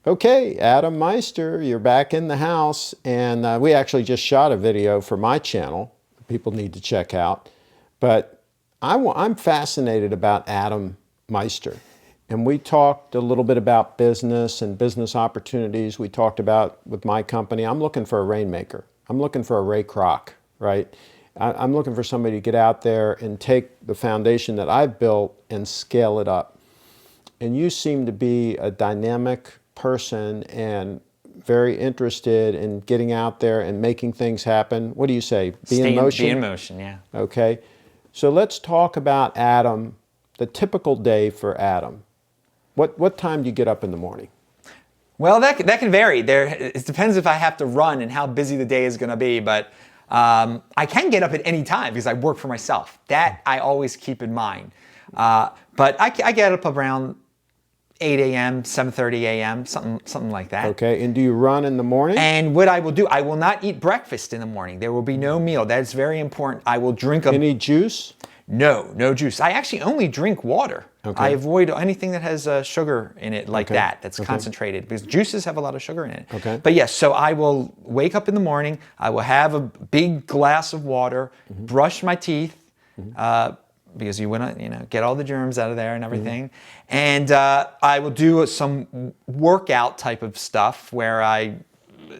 Okay, Adam Meister, you're back in the house, and we actually just shot a video for my channel. People need to check out. But I'm fascinated about Adam Meister. And we talked a little bit about business and business opportunities. We talked about with my company, I'm looking for a rainmaker. I'm looking for a Ray Kroc, right? I'm looking for somebody to get out there and take the foundation that I've built and scale it up. And you seem to be a dynamic person and very interested in getting out there and making things happen. What do you say? Be in motion? Be in motion, yeah. Okay. So let's talk about Adam, the typical day for Adam. What time do you get up in the morning? Well, that can vary. It depends if I have to run and how busy the day is going to be, but I can get up at any time because I work for myself. That I always keep in mind. But I get up around 8 a.m., 7:30 a.m., something like that. Okay, and do you run in the morning? And what I will do, I will not eat breakfast in the morning. There will be no meal. That's very important. I will drink Any juice? No juice. I actually only drink water. Okay. I avoid anything that has sugar in it like that's concentrated, because juices have a lot of sugar in it. Okay. But yes, so I will wake up in the morning, I will have a big glass of water, brush my teeth, because you want to get all the germs out of there and everything. And I will do some workout type of stuff where I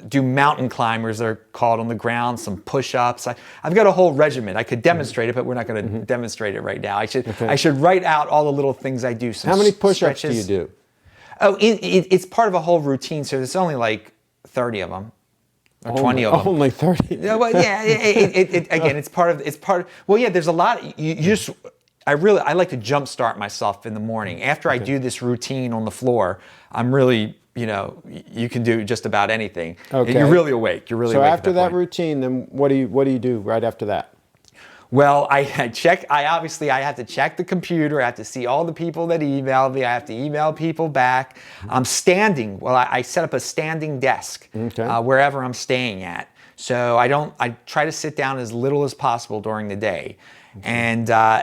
do mountain climbers, they're called, on the ground, some push-ups. I've got a whole regimen. I could demonstrate it, but we're not going to demonstrate it right now. I should write out all the little things I do. How many push-ups do you do? Oh, it's part of a whole routine, so there's only like 30 of them. Or 20 of them. Only 30? Yeah, well, yeah. Again, it's part of. Well, yeah. There's a lot. I like to jumpstart myself in the morning. After I do this routine on the floor, I'm really, you can do just about anything. Okay. And you're really awake. You're really awake. So after that routine, then what do you do right after that? Well, I have to check the computer. I have to see all the people that emailed me. I have to email people back. I'm standing. Well, I set up a standing desk wherever I'm staying at. So I try to sit down as little as possible during the day. And now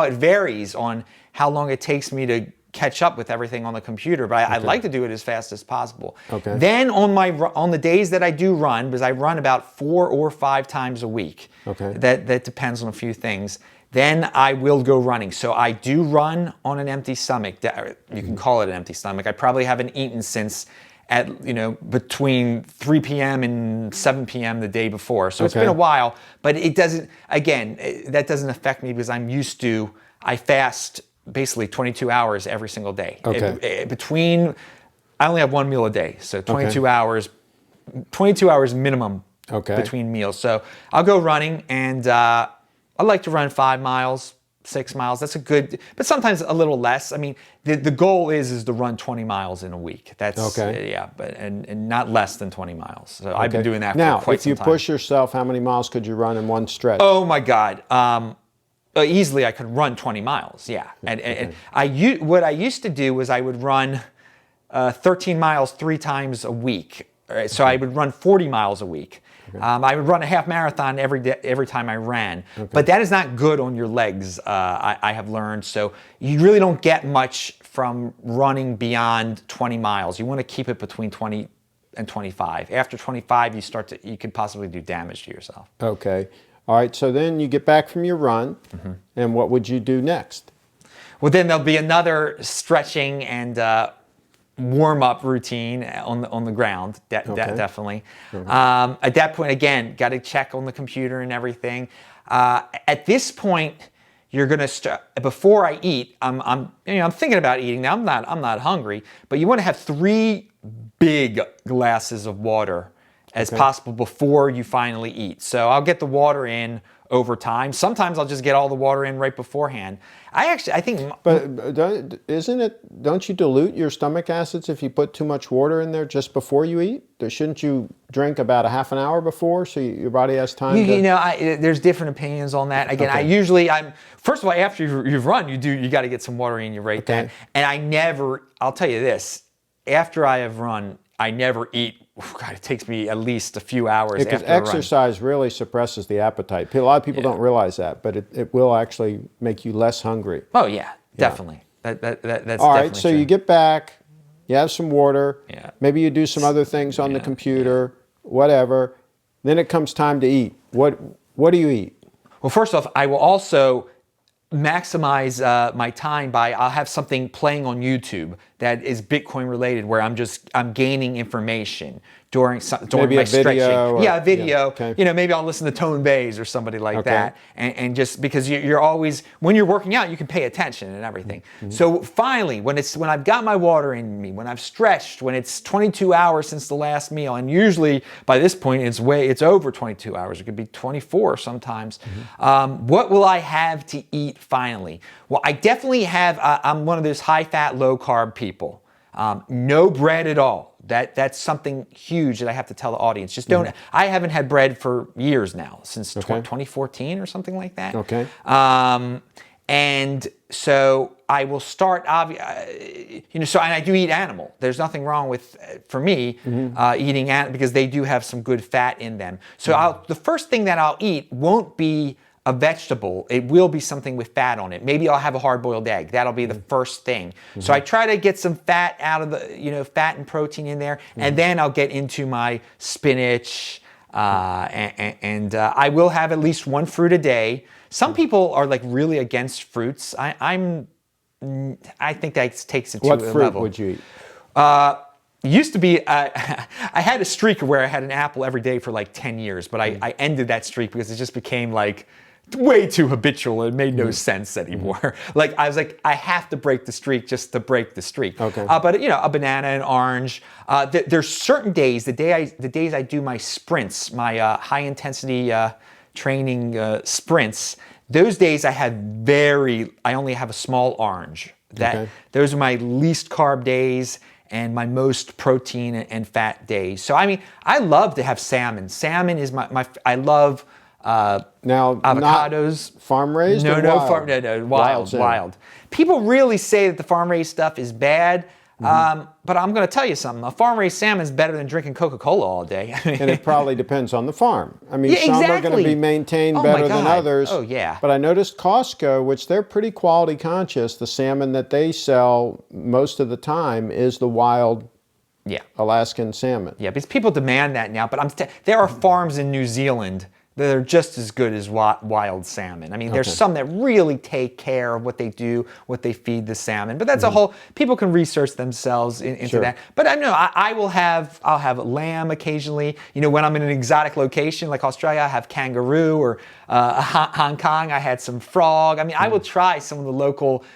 it varies on how long it takes me to catch up with everything on the computer, but I like to do it as fast as possible. Okay. Then on the days that I do run, because I run about 4 or 5 times a week. Okay. That depends on a few things. Then I will go running. So I do run on an empty stomach. You can call it an empty stomach. I probably haven't eaten since between 3 p.m. and 7 p.m. the day before. So it's been a while, but it doesn't, again, that doesn't affect me because I fast basically 22 hours every single day. Okay. I only have one meal a day, so 22 hours minimum between meals. So I'll go running, and I like to run 5 miles, 6 miles. That's a good, but sometimes a little less. I mean, the goal is to run 20 miles in a week. That's but not less than 20 miles. So I've been doing that for quite some time. Now, if you push yourself, how many miles could you run in one stretch? Oh my God. Easily I could run 20 miles, yeah. And what I used to do was I would run 13 miles 3 times a week. Right? So I would run 40 miles a week. I would run a half marathon every time I ran. But that is not good on your legs, I have learned. So you really don't get much from running beyond 20 miles. You want to keep it between 20 and 25. After 25, you could possibly do damage to yourself. Okay. All right, so then you get back from your run, and what would you do next? Well, then there'll be another stretching and warm-up routine on the ground, definitely. At that point, again, got to check on the computer and everything. At this point, you're going to start. Before I eat, I'm thinking about eating. Now I'm not hungry, but you want to have 3 big glasses of water as possible before you finally eat. So I'll get the water in over time. Sometimes I'll just get all the water in right beforehand. I think... But don't you dilute your stomach acids if you put too much water in there just before you eat? Shouldn't you drink about a half an hour before so your body has time to... there's different opinions on that. Again, first of all, after you've run, you got to get some water in you right then. And I'll tell you this, after I have run, I never eat. God, it takes me at least a few hours after a run. Because exercise really suppresses the appetite. A lot of people don't realize that, but it will actually make you less hungry. Oh yeah, definitely. That's all right. So true. You get back, you have some water, maybe you do some other things on the computer, whatever. Then it comes time to eat. What do you eat? Well, first off, I will also maximize my time by I'll have something playing on YouTube that is Bitcoin related, where I'm gaining information during maybe my a video stretching. A video. Yeah, okay. You know, maybe I'll listen to Tone Bays or somebody like that, and just because you're always, when you're working out, you can pay attention and everything. So finally, when I've got my water in me, when I've stretched, when it's 22 hours since the last meal, and usually by this point it's over 22 hours. It could be 24 sometimes. What will I have to eat finally? Well, I definitely have. I'm one of those high fat, low carb people. No bread at all. That's something huge that I have to tell the audience. Just don't. I haven't had bread for years now, since 2014 or something like that. Okay. And so I will start. So and I do eat animal. There's nothing wrong with, for me, eating animal, because they do have some good fat in them. So the first thing that I'll eat won't be a vegetable. It will be something with fat on it. Maybe I'll have a hard-boiled egg. That'll be the first thing. So I try to get some fat out of the, fat and protein in there, and then I'll get into my spinach, and I will have at least one fruit a day. Some people are like really against fruits. I think that takes it to a level. What fruit would you eat? It used to be, I had a streak where I had an apple every day for like 10 years, but I ended that streak because it just became like way too habitual. It made no sense anymore. Like I was like, I have to break the streak just to break the streak. Okay. But a banana, an orange. There's certain days, the days I do my sprints, my high intensity training sprints. Those days I only have a small orange. Those are my least carb days and my most protein and fat days. So I mean, I love to have salmon. Salmon is I love now avocados. Farm raised? No, or wild? Wild. People really say that the farm raised stuff is bad. But I'm going to tell you something. A farm-raised salmon is better than drinking Coca-Cola all day. And it probably depends on the farm. I mean, some are going to be maintained better than others. Oh, yeah. But I noticed Costco, which they're pretty quality conscious, the salmon that they sell most of the time is the wild Alaskan salmon. Yeah, because people demand that now. But there are farms in New Zealand that are just as good as wild salmon. I mean, there's some that really take care of what they do, what they feed the salmon. But that's a whole, people can research themselves into that. But I know I'll have lamb occasionally. When I'm in an exotic location like Australia, I have kangaroo, or Hong Kong, I had some frog. I mean, I will try some of the local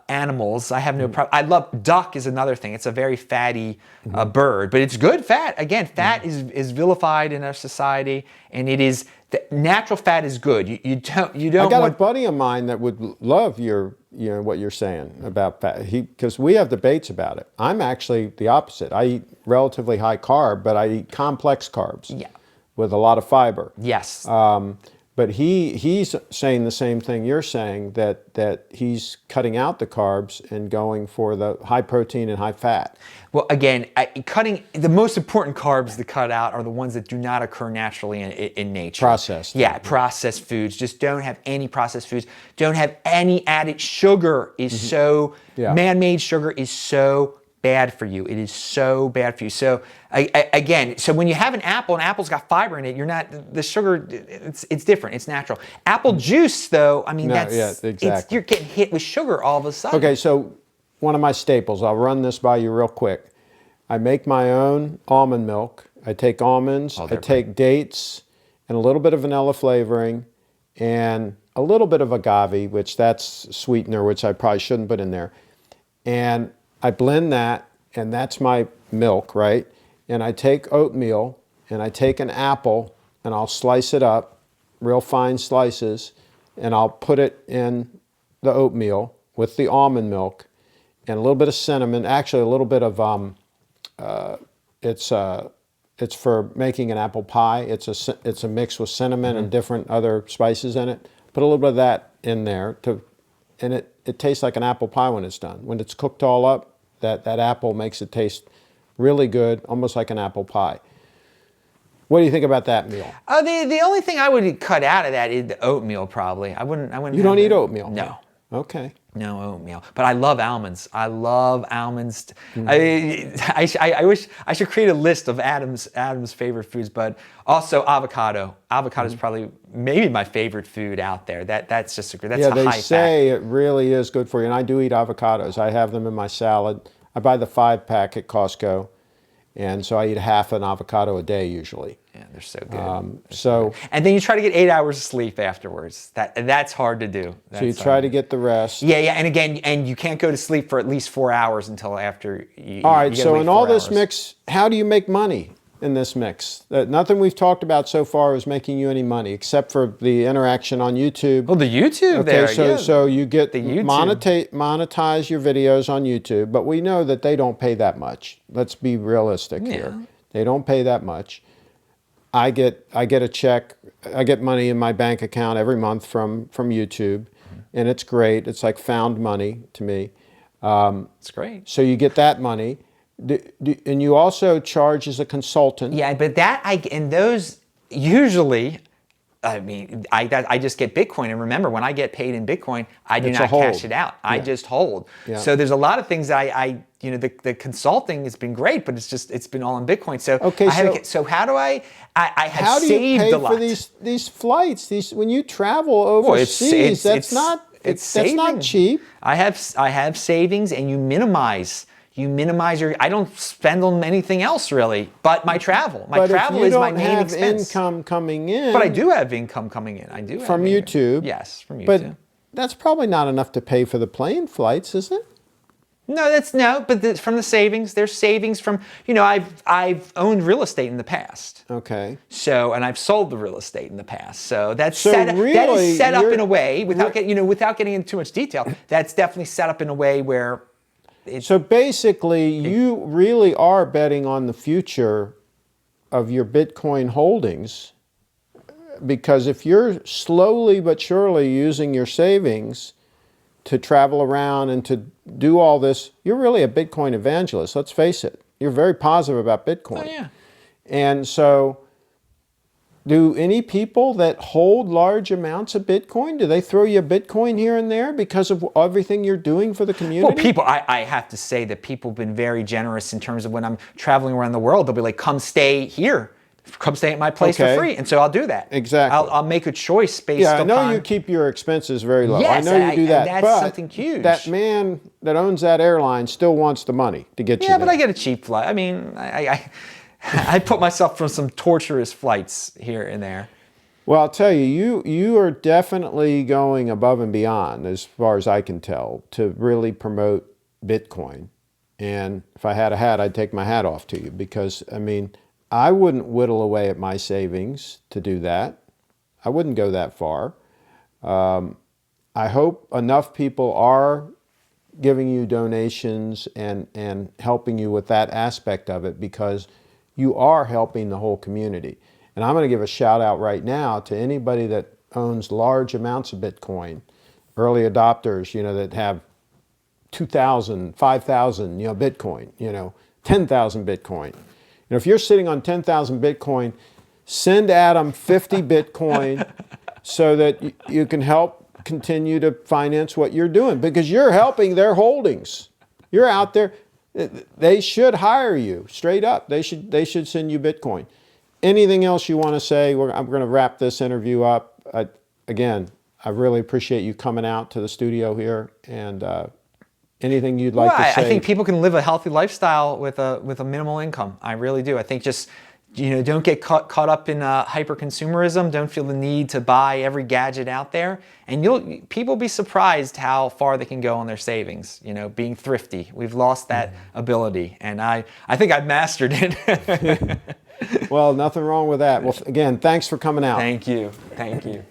animals. I have no problem. I love duck is another thing. It's a very fatty bird, but it's good fat. Again, fat is vilified in our society, and it is natural fat is good. You don't. I got a buddy of mine that would love what you're saying about fat. Because we have debates about it. I'm actually the opposite. I eat relatively high carb, but I eat complex carbs with a lot of fiber. Yes. But he's saying the same thing you're saying, that he's cutting out the carbs and going for the high protein and high fat. Well, again, the most important carbs to cut out are the ones that do not occur naturally in nature. Processed. Yeah, processed foods. Just don't have any processed foods. Don't have any added sugar. Man-made sugar is so bad for you. It is so bad for you. So again, so when you have an apple's got fiber in it, you're not, the sugar, it's different. It's natural. Apple juice, though, I mean, you're getting hit with sugar all of a sudden. Okay, so one of my staples, I'll run this by you real quick. I make my own almond milk. I take almonds, I take dates, and a little bit of vanilla flavoring, and a little bit of agave, which that's sweetener, which I probably shouldn't put in there. And I blend that, and that's my milk, right? And I take oatmeal, and I take an apple, and I'll slice it up, real fine slices, and I'll put it in the oatmeal with the almond milk, and a little bit of cinnamon. Actually, a little bit of it's for making an apple pie. It's a mix with cinnamon and different other spices in it. Put a little bit of that in there and it tastes like an apple pie when it's done. When it's cooked all up, that apple makes it taste really good, almost like an apple pie. What do you think about that meal? The only thing I would cut out of that is the oatmeal, probably. I wouldn't. You don't eat oatmeal? No. Okay. No oatmeal, but I love almonds. I love almonds. I wish I should create a list of Adam's favorite foods, but also avocado. Avocado is probably maybe my favorite food out there. That's just that's yeah. a They high say fat. it really is good for you, and I do eat avocados. I have them in my salad. I buy the 5-pack at Costco, and so I eat half an avocado a day usually. Yeah, they're so good. So And then you try to get 8 hours of sleep afterwards. That's hard to do. so you try to get the rest. Yeah, yeah, and again, and you can't go to sleep for at least 4 hours until after you. All right, you so wait in all 4 this hours. mix, how do you make money in this mix? Nothing we've talked about so far is making you any money, except for the interaction on YouTube. Well, the YouTube Okay, there. so yeah. so you get The YouTube. monetize your videos on YouTube, but we know that they don't pay that much. Let's be realistic here. They don't pay that much. I get a check. I get money in my bank account every month from YouTube, and it's great. It's like found money to me. It's great. So you get that money, and you also charge as a consultant. Yeah, but and those usually, I mean, I just get Bitcoin, and remember, when I get paid in Bitcoin, I do It's not a hold. cash it out. I just hold. Yeah. So there's a lot of things that you know, the consulting has been great, but it's been all in Bitcoin. So Okay, so how do I have How do saved you pay a lot. for these flights? When you travel overseas, that's not cheap. I have savings, and you minimize your. I don't spend on anything else really, but my travel. My travel is my main expense. But if you don't have income coming in, But I do have income coming in. I do have from income. YouTube. Yes, from YouTube. But that's probably not enough to pay for the plane flights, is it? No, but from the savings. There's savings from, you know, I've owned real estate in the past. Okay. So, and I've sold the real estate in the past. So that is really, set up in a way without getting into too much detail. That's definitely set up in a way where. So basically, you really are betting on the future of your Bitcoin holdings, because if you're slowly but surely using your savings to travel around and to do all this, you're really a Bitcoin evangelist. Let's face it. You're very positive about Bitcoin. Oh, yeah. And so, do any people that hold large amounts of Bitcoin, do they throw you a Bitcoin here and there because of everything you're doing for the community? Well, I have to say that people have been very generous in terms of when I'm traveling around the world, they'll be like, come stay here. Come stay at my place for free. And so I'll do that. Exactly. I'll make a choice based upon... Yeah, I know you keep your expenses very low. Yes, I know you do that. that's but something huge. That man that owns that airline still wants the money to get you Yeah, there. but I get a cheap flight. I mean, I put myself through some torturous flights here and there. Well, I'll tell you, you are definitely going above and beyond, as far as I can tell, to really promote Bitcoin. And if I had a hat, I'd take my hat off to you, because, I mean, I wouldn't whittle away at my savings to do that. I wouldn't go that far. I hope enough people are giving you donations and helping you with that aspect of it, because you are helping the whole community. And I'm going to give a shout out right now to anybody that owns large amounts of Bitcoin, early adopters, you know, that have 2,000, 5,000, you know, Bitcoin, you know, 10,000 Bitcoin. You know, if you're sitting on 10,000 Bitcoin, send Adam 50 Bitcoin so that you can help continue to finance what you're doing, because you're helping their holdings. You're out there. They should hire you straight up. They should send you Bitcoin. Anything else you want to say? I'm going to wrap this interview up. Again, I really appreciate you coming out to the studio here, and anything you'd like to say? I think people can live a healthy lifestyle with a minimal income. I really do. I think just, you know, don't get caught up in hyper consumerism. Don't feel the need to buy every gadget out there, and people be surprised how far they can go on their savings. You know, being thrifty. We've lost that ability, and I think I've mastered it. Well, nothing wrong with that. Well, again, thanks for coming out. Thank you. Thank you.